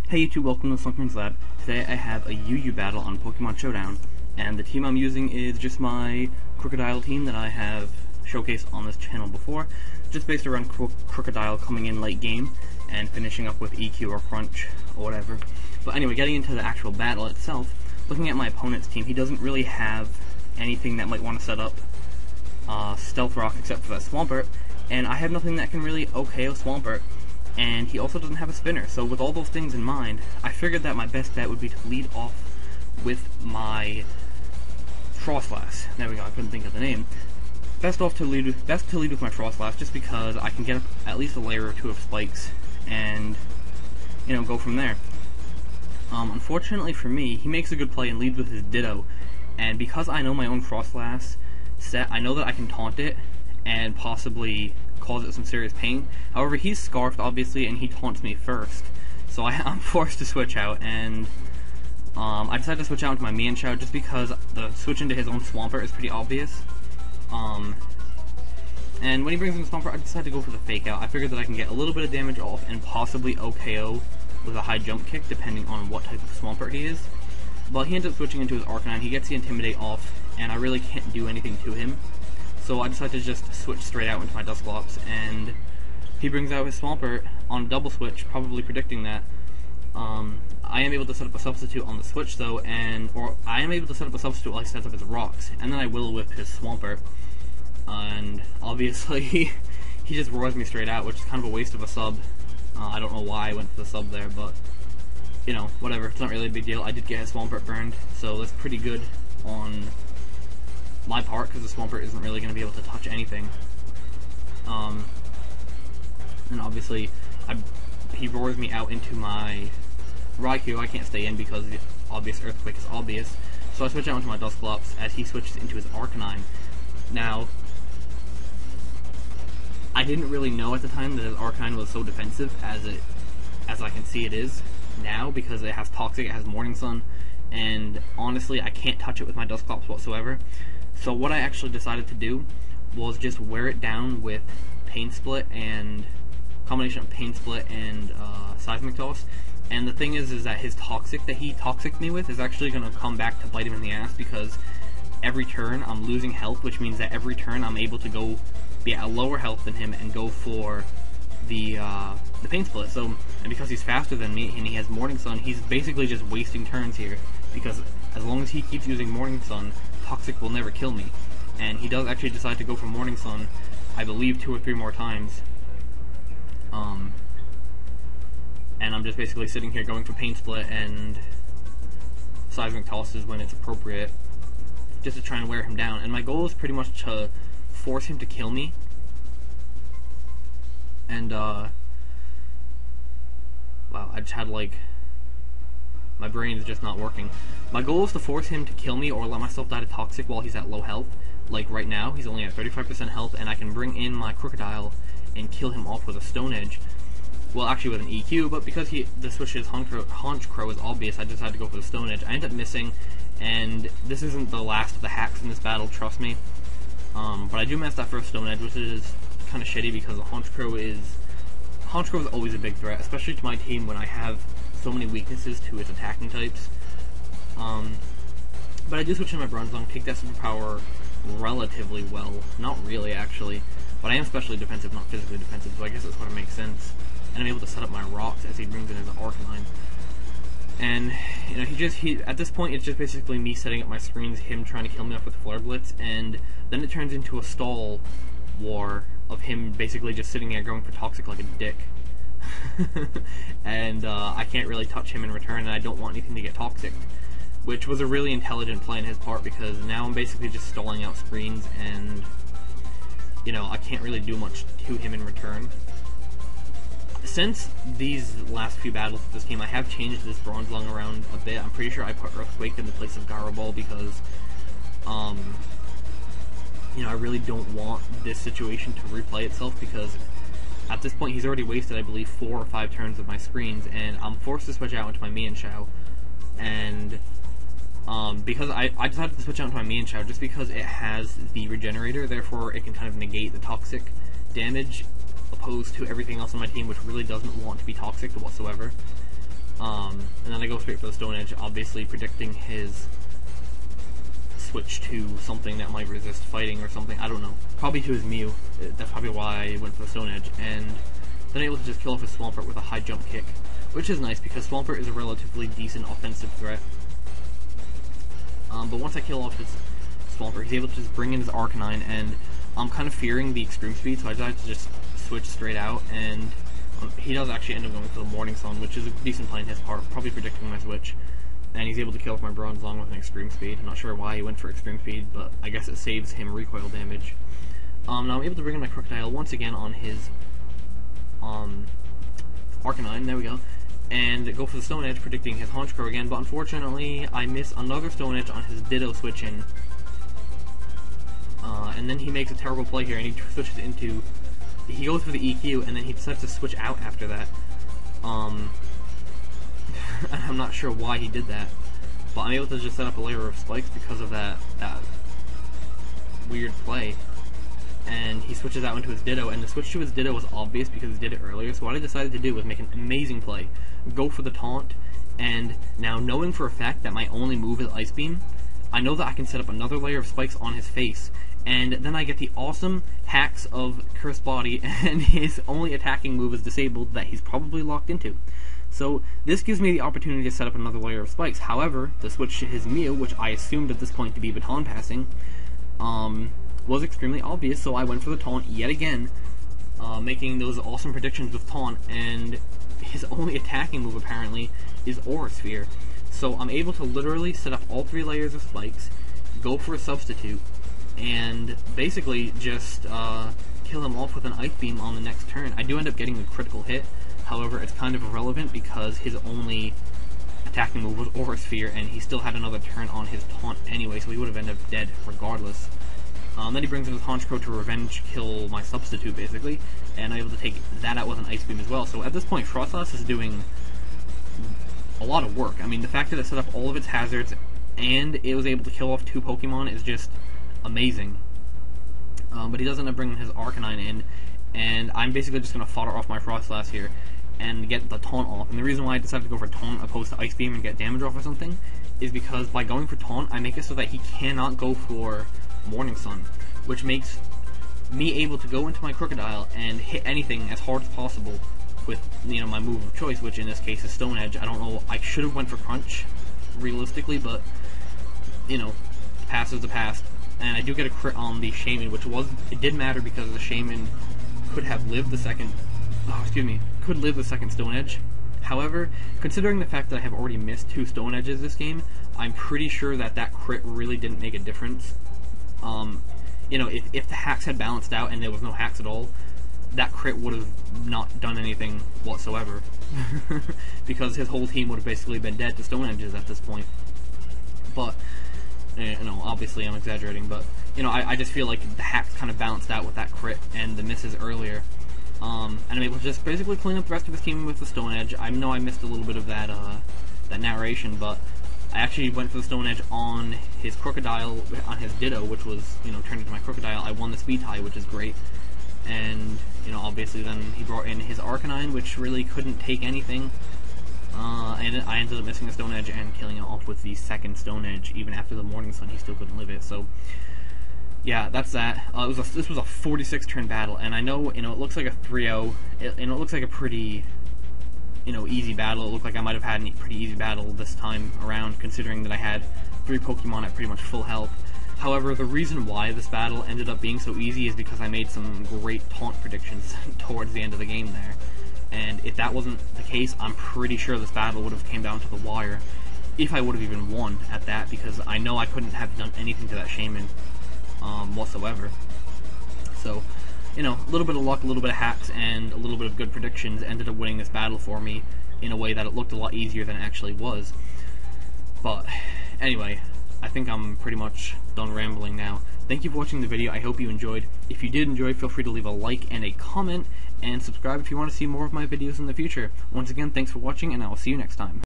Hey YouTube, welcome to Sunkerns Lab. Today I have a UU battle on Pokemon Showdown, and the team I'm using is just my Crocodile team that I have showcased on this channel before, just based around Crocodile coming in late game and finishing up with EQ or Crunch or whatever. But anyway, getting into the actual battle itself, looking at my opponent's team, he doesn't really have anything that might want to set up Stealth Rock except for that Swampert, and I have nothing that can really OKO Swampert. And he also doesn't have a spinner, so with all those things in mind, I figured that my best bet would be to lead off with my Frostlass. There we go, I couldn't think of the name. Best to lead with my Frostlass, just because I can get up at least a layer or two of spikes, and, you know, go from there. Unfortunately for me, he makes a good play and leads with his Ditto, and because I know my own Frostlass set, I know that I can taunt it, and possibly cause it some serious pain. However, he's Scarfed, obviously, and he taunts me first. So I'm forced to switch out, and I decided to switch out into my Mienshao just because the switch into his own Swampert is pretty obvious. And when he brings in the Swampert, I decided to go for the Fake Out. I figured that I can get a little bit of damage off and possibly OKO with a high jump kick, depending on what type of Swampert he is. But he ends up switching into his Arcanine, he gets the Intimidate off, and I really can't do anything to him. So I decided to just switch straight out into my Dusclops, and he brings out his Swampert on a double switch, probably predicting that. I am able to set up a substitute on the switch though, or I am able to set up a substitute while he sets up his rocks, and then I will whip his Swampert, and obviously he just roars me straight out, which is kind of a waste of a sub. I don't know why I went for the sub there, but you know, whatever, it's not really a big deal. I did get his Swampert burned, so that's pretty good on my part, because the Swampert isn't really going to be able to touch anything. And obviously, he roars me out into my Raikou. I can't stay in because the obvious Earthquake is obvious, so I switch out into my Dusclops as he switches into his Arcanine. Now, I didn't really know at the time that his Arcanine was so defensive as I can see it is now, because it has Toxic, it has Morning Sun, and honestly, I can't touch it with my Dusclops whatsoever. So what I actually decided to do was just wear it down with Pain Split and combination of Pain Split and Seismic Toss. And the thing is that his Toxic that he Toxic'd me with is actually going to come back to bite him in the ass, because every turn I'm losing health, which means that every turn I'm able to go be at a lower health than him and go for the Pain Split. So, and because he's faster than me and he has Morning Sun, he's basically just wasting turns here, because as long as he keeps using Morning Sun, Toxic will never kill me. And he does actually decide to go for Morning Sun, I believe 2 or 3 more times. And I'm just basically sitting here going for Pain Split and Seismic Tosses when it's appropriate, just to try and wear him down. And my goal is pretty much to force him to kill me. And wow, I just had like, my brain is just not working. My goal is to force him to kill me or let myself die to Toxic while he's at low health. Like right now, he's only at 35% health, and I can bring in my Crocodile and kill him off with a Stone Edge. Well, actually with an EQ, but because the switch to his Haunch Crow is obvious, I decided to go for the Stone Edge. I end up missing, and this isn't the last of the hacks in this battle, trust me. But I do miss that first Stone Edge, which is kind of shitty because the Haunch Crow is always a big threat, especially to my team when I have so many weaknesses to its attacking types. But I do switch in my Bronzong, take that superpower relatively well. Not really, actually. But I am specially defensive, not physically defensive, so I guess that's what makes sense. And I'm able to set up my rocks as he brings in his Arcanine. And, you know, at this point, it's just basically me setting up my screens, him trying to kill me off with Flare Blitz, and then it turns into a stall war of him basically just sitting there going for Toxic like a dick. And I can't really touch him in return, and I don't want anything to get Toxic, which was a really intelligent play on his part, because now I'm basically just stalling out screens, and you know, I can't really do much to him in return. Since these last few battles with this team, I have changed this Bronzong around a bit. I'm pretty sure I put Earthquake in the place of Gyro Ball because you know, I really don't want this situation to replay itself, because at this point he's already wasted, I believe, 4 or 5 turns of my screens, and I'm forced to switch out into my Mienshao. And because I decided to switch out into my Mienshao just because it has the Regenerator, therefore it can kind of negate the Toxic damage, opposed to everything else on my team, which really doesn't want to be Toxic whatsoever. And then I go straight for the Stone Edge, obviously predicting his switch to something that might resist fighting or something, I don't know. Probably to his Mew, that's probably why I went for the Stone Edge, and then able to just kill off his Swampert with a high jump kick, which is nice because Swampert is a relatively decent offensive threat. But once I kill off his Swampert, he's able to just bring in his Arcanine, and I'm kind of fearing the Extreme Speed, so I decided to just switch straight out, and he does actually end up going for the Morning Sun, which is a decent play in his part, probably predicting my switch. And he's able to kill off my Bronzong with an Extreme Speed. I'm not sure why he went for Extreme Speed, but I guess it saves him recoil damage. Now I'm able to bring in my Crocodile once again on his Arcanine, there we go, and go for the Stone Edge, predicting his Honchkrow again, but unfortunately I miss another Stone Edge on his Ditto switch in. And then he makes a terrible play here, and he switches into... He goes for the EQ, and then he decides to switch out after that. I'm not sure why he did that, but I'm able to just set up a layer of spikes because of that weird play. And he switches out into his Ditto, and the switch to his Ditto was obvious because he did it earlier, so what I decided to do was make an amazing play. Go for the taunt, and now knowing for a fact that my only move is Ice Beam, I know that I can set up another layer of spikes on his face, and then I get the awesome hacks of Cursed Body, and his only attacking move is disabled that he's probably locked into. So this gives me the opportunity to set up another layer of spikes. However, the switch to his Mew, which I assumed at this point to be baton passing, was extremely obvious, so I went for the taunt yet again, making those awesome predictions with taunt, and his only attacking move apparently is Aura Sphere. So I'm able to literally set up all 3 layers of spikes, go for a substitute, and basically just kill him off with an Ice Beam on the next turn. I do end up getting a critical hit, however it's kind of irrelevant because his only attacking move was Aura Sphere, and he still had another turn on his taunt anyway, so he would have ended up dead regardless. Then he brings in his Honchkrow to revenge kill my substitute, basically, and I'm able to take that out with an Ice Beam as well. So at this point, Frostlass is doing a lot of work. I mean, the fact that it set up all of its hazards and it was able to kill off 2 Pokemon is just amazing. But he does end up bringing his Arcanine in, and I'm basically just going to fodder off my Frostlass here and get the taunt off. And the reason why I decided to go for taunt opposed to Ice Beam and get damage off or something is because by going for taunt, I make it so that he cannot go for Morning Sun, which makes me able to go into my Crocodile and hit anything as hard as possible with, you know, my move of choice, which in this case is Stone Edge. I don't know, I should have went for Crunch, realistically, but, you know, past is the past. And I do get a crit on the Shaman, which it did matter because the Shaman could have lived the second, could live the second Stone Edge. However, considering the fact that I have already missed 2 Stone Edges this game, I'm pretty sure that that crit really didn't make a difference. You know, if the hacks had balanced out and there was no hacks at all, that crit would have not done anything whatsoever. Because his whole team would have basically been dead to Stone Edges at this point. But, you know, obviously I'm exaggerating, but, you know, I just feel like the hacks kind of balanced out with that crit and the misses earlier. And I'm able to just basically clean up the rest of his team with the Stone Edge. I know I missed a little bit of that, that narration, but I actually went for the Stone Edge on his Crocodile, on his Ditto, which was, you know, turned into my Crocodile. I won the speed tie, which is great. And, you know, obviously then he brought in his Arcanine, which really couldn't take anything. And I ended up missing the Stone Edge and killing it off with the second Stone Edge. Even after the Morning Sun, he still couldn't live it. So, yeah, that's that. This was a 46-turn battle, and I know, you know, it looks like a 3-0. You know, it looks like a pretty, you know, easy battle. It looked like I might have had a pretty easy battle this time around, considering that I had 3 Pokemon at pretty much full health. However, the reason why this battle ended up being so easy is because I made some great taunt predictions towards the end of the game there. And if that wasn't the case, I'm pretty sure this battle would have came down to the wire, if I would have even won at that, because I know I couldn't have done anything to that Shaman whatsoever. So, you know, a little bit of luck, a little bit of hacks, and a little bit of good predictions ended up winning this battle for me in a way that it looked a lot easier than it actually was. But, anyway, I think I'm pretty much done rambling now. Thank you for watching the video. I hope you enjoyed. If you did enjoy, feel free to leave a like and a comment, and subscribe if you want to see more of my videos in the future. Once again, thanks for watching, and I will see you next time.